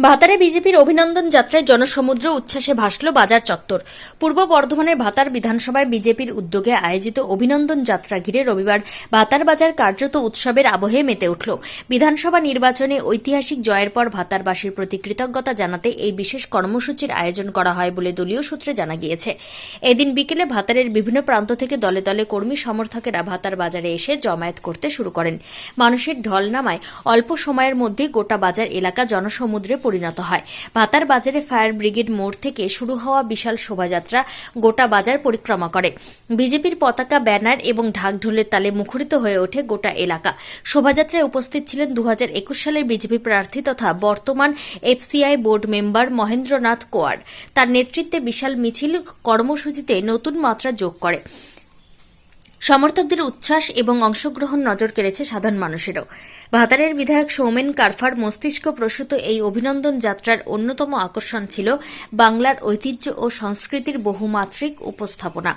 ভাতারে বিজেপির অভিনন্দন যাত্রায় জনসমুদ্র উচ্ছ্বাসে ভাসল বাজার চত্বর। পূর্ব বর্ধমানের ভাতার বিধানসভায় বিজেপির উদ্যোগে আয়োজিত অভিনন্দন যাত্রা ঘিরে রবিবার ভাতার বাজার কার্যত উৎসবের আবহে মেতে উঠল। বিধানসভা নির্বাচনে ঐতিহাসিক জয়ের পর ভাতারবাসীর প্রতি কৃতজ্ঞতা জানাতে এই বিশেষ কর্মসূচির আয়োজন করা হয় বলে দলীয় সূত্রে জানা গিয়েছে। এদিন বিকেলে ভাতারের বিভিন্ন প্রান্ত থেকে দলে দলে কর্মী সমর্থকেরা ভাতার বাজারে এসে জমায়েত করতে শুরু করেন। মানুষের ঢল নামায় অল্প সময়ের মধ্যে গোটা বাজার এলাকা জনসমুদ্রে পরিণত হয়। ভাতার বাজারে ফায়ার ব্রিগেড মোড় থেকে শুরু হওয়া বিশাল শোভাযাত্রা গোটা বাজার পরিক্রমা করে। বিজেপির পতাকা, ব্যানার এবং ঢাকঢোলের তালে মুখরিত হয়ে ওঠে গোটা এলাকা। শোভাযাত্রায় উপস্থিত ছিলেন 2021 সালের বিজেপি প্রার্থী তথা বর্তমান এফসিআই বোর্ড মেম্বার মহেন্দ্রনাথ কোয়ার। তার নেতৃত্বে বিশাল মিছিল কর্মসূচিতে নতুন মাত্রা যোগ করে। সমর্থকদের উচ্ছ্বাস এবং অংশগ্রহণ নজর কেড়েছে সাধারণ মানুষেরও। ভাতারের বিধায়ক সৌমেন কারফার মস্তিষ্ক প্রসূত এই অভিনন্দন যাত্রার অন্যতম আকর্ষণ ছিল বাংলার ঐতিহ্য ও সংস্কৃতির বহুমাত্রিক উপস্থাপনা।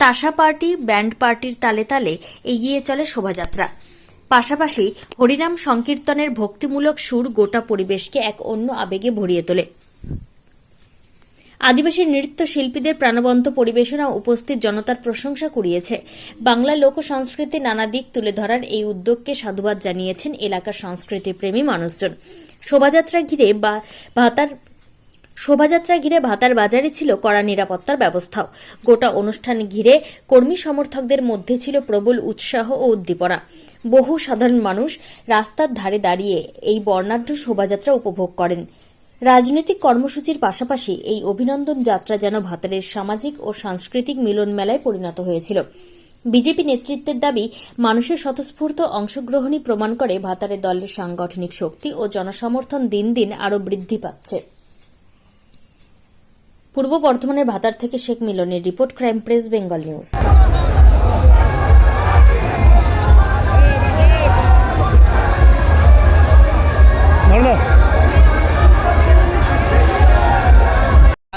তাসা পার্টি, ব্যান্ড পার্টির তালে তালে এগিয়ে চলে শোভাযাত্রা। পাশাপাশি হরিনাম সংকীর্তনের ভক্তিমূলক সুর গোটা পরিবেশকে এক অন্য আবেগে ভরিয়ে তোলে। আদিবাসী নৃত্য শিল্পীদের প্রাণবন্ত পরিবেশনা উপস্থিত জনতার প্রশংসা কুড়িয়েছে। বাংলা লোক সংস্কৃতির নানা দিক তুলে ধরার এই উদ্যোগকে সাধুবাদ জানিয়েছেন এলাকার সংস্কৃতিপ্রেমী মানুষজন। শোভাযাত্রা ঘিরে ভাতার বাজারে ছিল কড়া নিরাপত্তার ব্যবস্থাও। গোটা অনুষ্ঠান ঘিরে কর্মী সমর্থকদের মধ্যে ছিল প্রবল উৎসাহ ও উদ্দীপনা। বহু সাধারণ মানুষ রাস্তার ধারে দাঁড়িয়ে এই বর্ণাঢ্য শোভাযাত্রা উপভোগ করেন। রাজনৈতিক কর্মসূচির পাশাপাশি এই অভিনন্দন যাত্রা যেন ভাতারের সামাজিক ও সাংস্কৃতিক মিলন মেলায় পরিণত হয়েছিল। বিজেপি নেতৃত্বের দাবি, মানুষের স্বতঃস্ফূর্ত অংশগ্রহণই প্রমাণ করে ভাতারের দলের সাংগঠনিক শক্তি ও জনসমর্থন দিন দিন আরও বৃদ্ধি পাচ্ছে। পূর্ব বর্ধমানের ভাতার থেকে শেখ মিলনের report, crime press, Bengal news.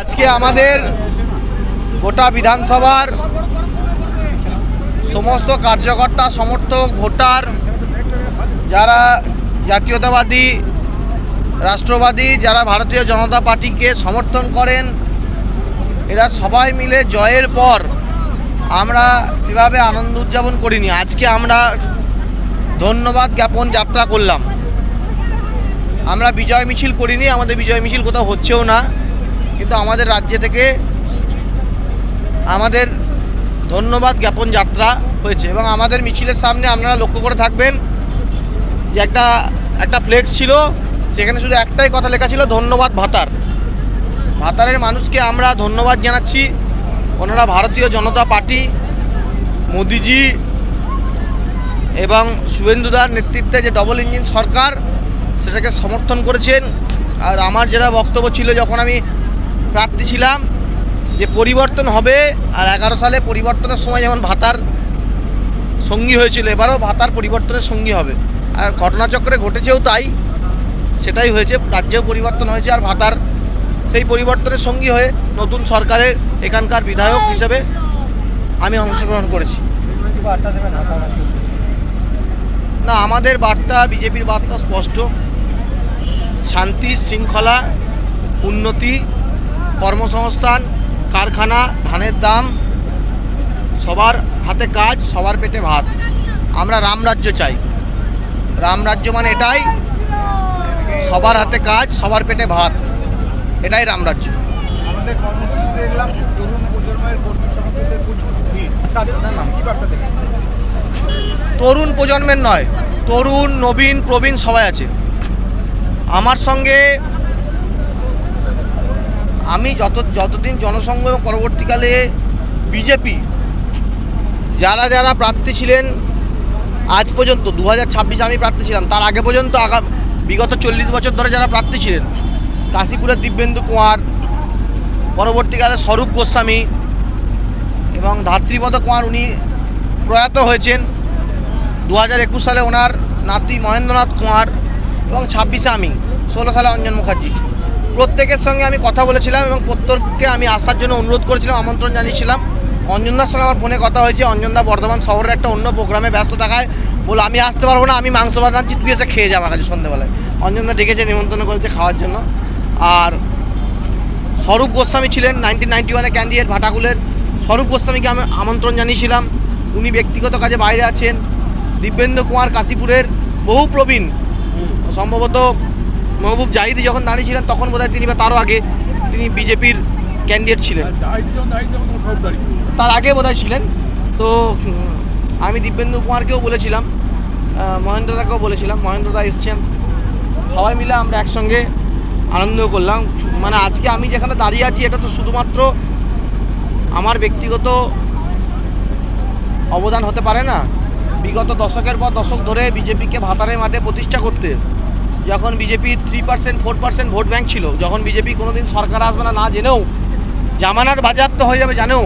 আজকে আমাদের গোটা বিধানসভার সমস্ত কার্যকর্তা, সমর্থক, ভোটার, যারা জাতীয়তাবাদী, রাষ্ট্রবাদী, যারা ভারতীয় জনতা পার্টিকে সমর্থন করেন, এরা সবাই মিলে জয়ের পর আমরা সেভাবে আনন্দ উদযাপন করিনি। আজকে আমরা ধন্যবাদ জ্ঞাপন যাত্রা করলাম। আমরা বিজয় মিছিল করিনি, আমাদের বিজয় মিছিল কোথাও হচ্ছেও না, কিন্তু আমাদের রাজ্য থেকে আমাদের ধন্যবাদ জ্ঞাপন যাত্রা হয়েছে। এবং আমাদের মিছিলের সামনে আপনারা লক্ষ্য করে থাকবেন যে একটা ফ্লেক্স ছিল, সেখানে শুধু একটাই কথা লেখা ছিল, ধন্যবাদ ভাতার। ভাতারের মানুষকে আমরা ধন্যবাদ জানাচ্ছি। ওনারা ভারতীয় জনতা পার্টি, মোদিজি এবং শুভেন্দুদার নেতৃত্বে যে ডবল ইঞ্জিন সরকার, সেটাকে সমর্থন করেছেন। আর আমার যেটা বক্তব্য ছিল যখন আমি প্রার্থী ছিলাম, যে পরিবর্তন হবে, আর 11 সালে পরিবর্তনের সময় যেমন ভাতার সঙ্গী হয়েছিল, এবারও ভাতার পরিবর্তনের সঙ্গী হবে। আর ঘটনাচক্রে ঘটেছেও তাই, সেটাই হয়েছে। রাজ্যেও পরিবর্তন হয়েছে, আর ভাতার সেই পরিবর্তনের সঙ্গী হয়ে নতুন সরকারের এখানকার বিধায়ক হিসেবে আমি অংশগ্রহণ করেছি। না, আমাদের বার্তা, বিজেপির বার্তা স্পষ্ট। শান্তি, শৃঙ্খলা, উন্নতি, কর্মসংস্থান, কারখানা, ধানের দাম, সবার হাতে কাজ, সবার পেটে ভাত। আমরা রামরাজ্য চাই। রামরাজ্য মানে এটাই, সবার হাতে কাজ, সবার পেটে ভাত, এটাই রামরাজ্য। আমাদের কর্মসূচিতে দেখলাম তরুণ প্রজন্মের কর্মী সমর্থকদের প্রচুর ভিড়, তাদের উদ্দেশ্যে কি বার্তা দেবেন? তরুণ প্রজন্মের নয়, তরুণ, নবীন, প্রবীণ সবাই আছে আমার সঙ্গে। আমি যতদিন জনসংঘ, পরবর্তীকালে বিজেপি যারা যারা প্রার্থী ছিলেন আজ পর্যন্ত, 2026 আমি প্রার্থী ছিলাম, তার আগে পর্যন্ত বিগত 40 বছর ধরে যারা প্রার্থী ছিলেন, কাশীপুরের দিব্যেন্দু কুমার, পরবর্তীকালে স্বরূপ গোস্বামী এবং ধাত্রীপদ কুমার, উনি প্রয়াত হয়েছেন। 2021 সালে ওনার নাতি মহেন্দ্রনাথ কুমার, এবং 26-এ আমি, 16 সালে অঞ্জন মুখার্জি। প্রত্যেকের সঙ্গে আমি কথা বলেছিলাম এবং প্রত্যেককে আমি আসার জন্য অনুরোধ করেছিলাম, আমন্ত্রণ জানিয়েছিলাম। অঞ্জনদার সঙ্গে আমার ফোনে কথা হয়েছে। অঞ্জনদা বর্ধমান শহরের একটা অন্য প্রোগ্রামে ব্যস্ত থাকায় বলে আমি আসতে পারবো না, আমি মাংস ভাত আনছি, তুই এসে খেয়ে যা আমার কাছে সন্ধ্যেবেলায়। অঞ্জনদা ডেকেছে, নিমন্ত্রণ করেছে খাওয়ার জন্য। আর স্বরূপ গোস্বামী ছিলেন 1991 ক্যান্ডিডেট ভাটাকুলের, স্বরূপ গোস্বামীকে আমি আমন্ত্রণ জানিয়েছিলাম, উনি ব্যক্তিগত কাজে বাইরে আছেন। দিব্যেন্দু কুমার কাশীপুরের বহু প্রবীণ, সম্ভবত মহবুব জাহিদি যখন দাঁড়িয়েছিলেন তখন বোধহয় তিনি বা তারও আগে তিনি বিজেপির ক্যান্ডিডেট ছিলেন, তার আগে বোধহয় ছিলেন। তো আমি দিব্যেন্দু কুমারকেও বলেছিলাম, মহেন্দ্রদাকেও বলেছিলাম, মহেন্দ্রদা এসছেন, সবাই মিলে আমরা একসঙ্গে আনন্দ করলাম। মানে আজকে আমি যেখানে দাঁড়িয়ে আছি এটা তো শুধুমাত্র আমার ব্যক্তিগত অবদান হতে পারে না। বিগত দশকের পর দশক ধরে বিজেপিকে ভাতারের মাঠে প্রতিষ্ঠা করতে, যখন বিজেপির 3% 4% ভোট ব্যাংক ছিল, যখন বিজেপি কোনোদিন সরকার আসবে না না জেনেও, জামানত বাজেয়াপ্ত হয়ে যাবে জানেও,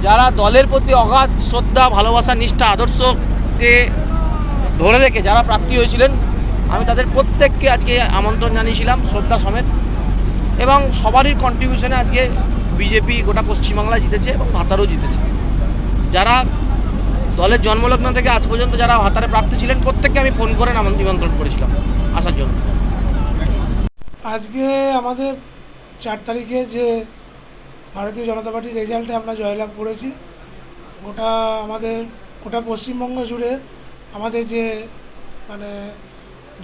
যারা দলের প্রতি অগাধ শ্রদ্ধা, ভালোবাসা, নিষ্ঠা, আদর্শকে ধরে রেখে যারা প্রার্থী হয়েছিলেন, আমি তাদের প্রত্যেককে আজকে আমন্ত্রণ জানিয়েছিলাম শ্রদ্ধা সমেত। এবং সবারই কন্ট্রিবিউশনে আজকে বিজেপি গোটা পশ্চিমবাংলায় জিতেছে এবং ভাতারও জিতেছে। যারা দলের জন্মলগ্ন থেকে আজ পর্যন্ত যারা ভাতারে প্রাপ্তি ছিলেন প্রত্যেককে আমি ফোন করে নিমন্ত্রণ করেছিলাম আসার জন্য। আজকে আমাদের 4 তারিখে যে ভারতীয় জনতা পার্টির রেজাল্টে আমরা জয়লাভ করেছি, গোটা পশ্চিমবঙ্গ জুড়ে আমাদের যে মানে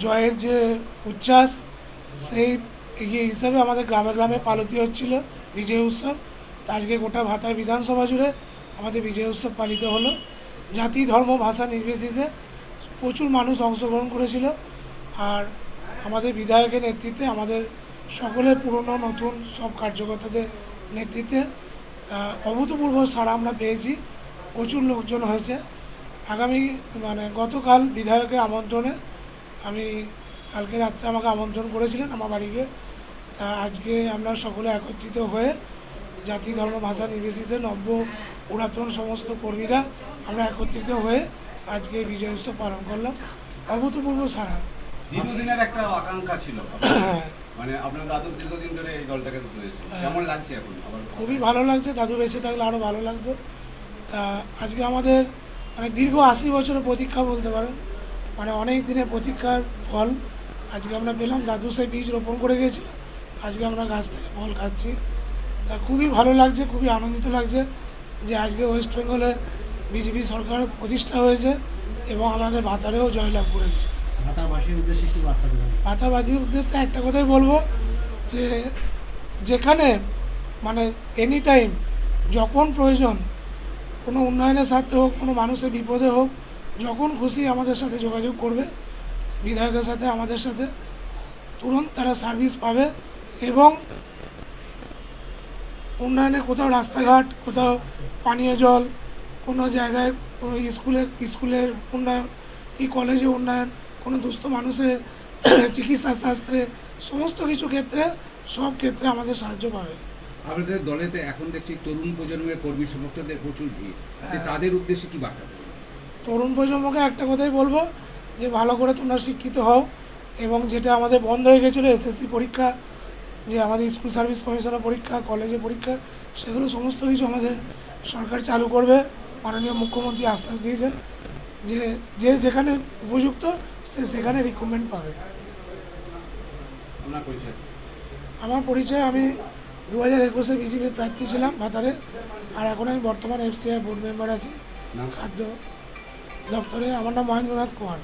জয়ের যে উচ্ছ্বাস, সেই হিসাবে আমাদের গ্রামে গ্রামে পালিত হচ্ছিল বিজয় উৎসব। আজকে গোটা ভাতার বিধানসভা জুড়ে আমাদের বিজয় উৎসব পালিত হলো। জাতি, ধর্ম, ভাষা নির্বিশেষে প্রচুর মানুষ অংশগ্রহণ করেছিল। আর আমাদের বিধায়কের নেতৃত্বে, আমাদের সকলের পুরনো নতুন সব কার্যকর্তাদের নেতৃত্বে অভূতপূর্ব সাড়া আমরা পেয়েছি, প্রচুর লোকজন হয়েছে। আগামী গতকাল বিধায়কের আমন্ত্রণে কালকে রাত্রে আমাকে আমন্ত্রণ করেছিলেন আমার বাড়িকে। তা আজকে আমরা সকলে একত্রিত হয়ে জাতি, ধর্ম, ভাষা নির্বিশেষে নব্য পুরাতন সমস্ত কর্মীরা আমরা একত্রিত হয়ে আজকে বিজয় উৎসব পালন করলাম। অভূতপূর্ব সাড়া। দীর্ঘদিনের একটা আকাঙ্ক্ষা ছিল, মানে আপনার দাদু দীর্ঘদিন ধরে এই দলটাকে তুলেছে, কেমন লাগছে এখন? খুবই ভালো লাগছে, দাদু বেঁচে থাকলে আরও ভালো লাগতো। তা আজকে আমাদের দীর্ঘ 80 বছরের প্রতীক্ষা বলতে পারেন, অনেক দিনের প্রতীক্ষার ফল আজকে আমরা পেলাম। দাদু সেই বীজ রোপণ করে গিয়েছিল, আজকে আমরা গাছ থেকে ফল খাচ্ছি। তা খুবই ভালো লাগছে, খুবই আনন্দিত লাগছে যে আজকে ওয়েস্ট বেঙ্গলে বিজেপি সরকার প্রতিষ্ঠা হয়েছে এবং আমাদের ভাতারেও জয়লাভ করেছে। ভাতাবাদীর উদ্দেশ্যে একটা কথাই বলবো যে যেখানে এনি টাইম যখন প্রয়োজন, কোনো উন্নয়নের স্বার্থে হোক, কোনো মানুষের বিপদে হোক, যখন খুশি আমাদের সাথে যোগাযোগ করবে, বিধায়কের সাথে আমাদের সাথে তুরন্ত তারা সার্ভিস পাবে। এবং উন্নয়নে কোথাও রাস্তাঘাট, কোথাও পানীয় জল, কোনো জায়গায় কোনো স্কুলের উন্নয়ন কি কলেজে উন্নয়ন, কোনো দুস্থ মানুষের চিকিৎসা শাস্ত্রে, সমস্ত কিছু ক্ষেত্রে, সব ক্ষেত্রে আমাদের সাহায্য পাবে। আপনাদের দলেতে এখন দেখছি তরুণ প্রজন্মের কর্মী সমর্থকদের প্রচুর ভিড়, তাদের উদ্দেশ্যে কি বার্তা দেবেন? তরুণ প্রজন্মকে একটা কথাই বলবো যে ভালো করে তোমরা শিক্ষিত হও এবং যেটা আমাদের বন্ধ হয়ে গেছিলো এসএসসি পরীক্ষা, যে আমাদের স্কুল সার্ভিস কমিশনের পরীক্ষা, কলেজে পরীক্ষা, সেগুলো সমস্ত কিছু আমাদের সরকার চালু করবে। মাননীয় মুখ্যমন্ত্রী আশ্বাস দিয়েছেন যে যে যেখানে উপযুক্ত সে সেখানে রিক্রুটমেন্ট পাবে। আমার পরিচয়, আমি 2021-এ বিজেপির প্রার্থী ছিলাম ভাতারে, আর এখন আমি বর্তমানে FCI বোর্ড মেম্বার আছি খাদ্য দপ্তরে। আমার নাম মহেন্দ্রনাথ কুমার।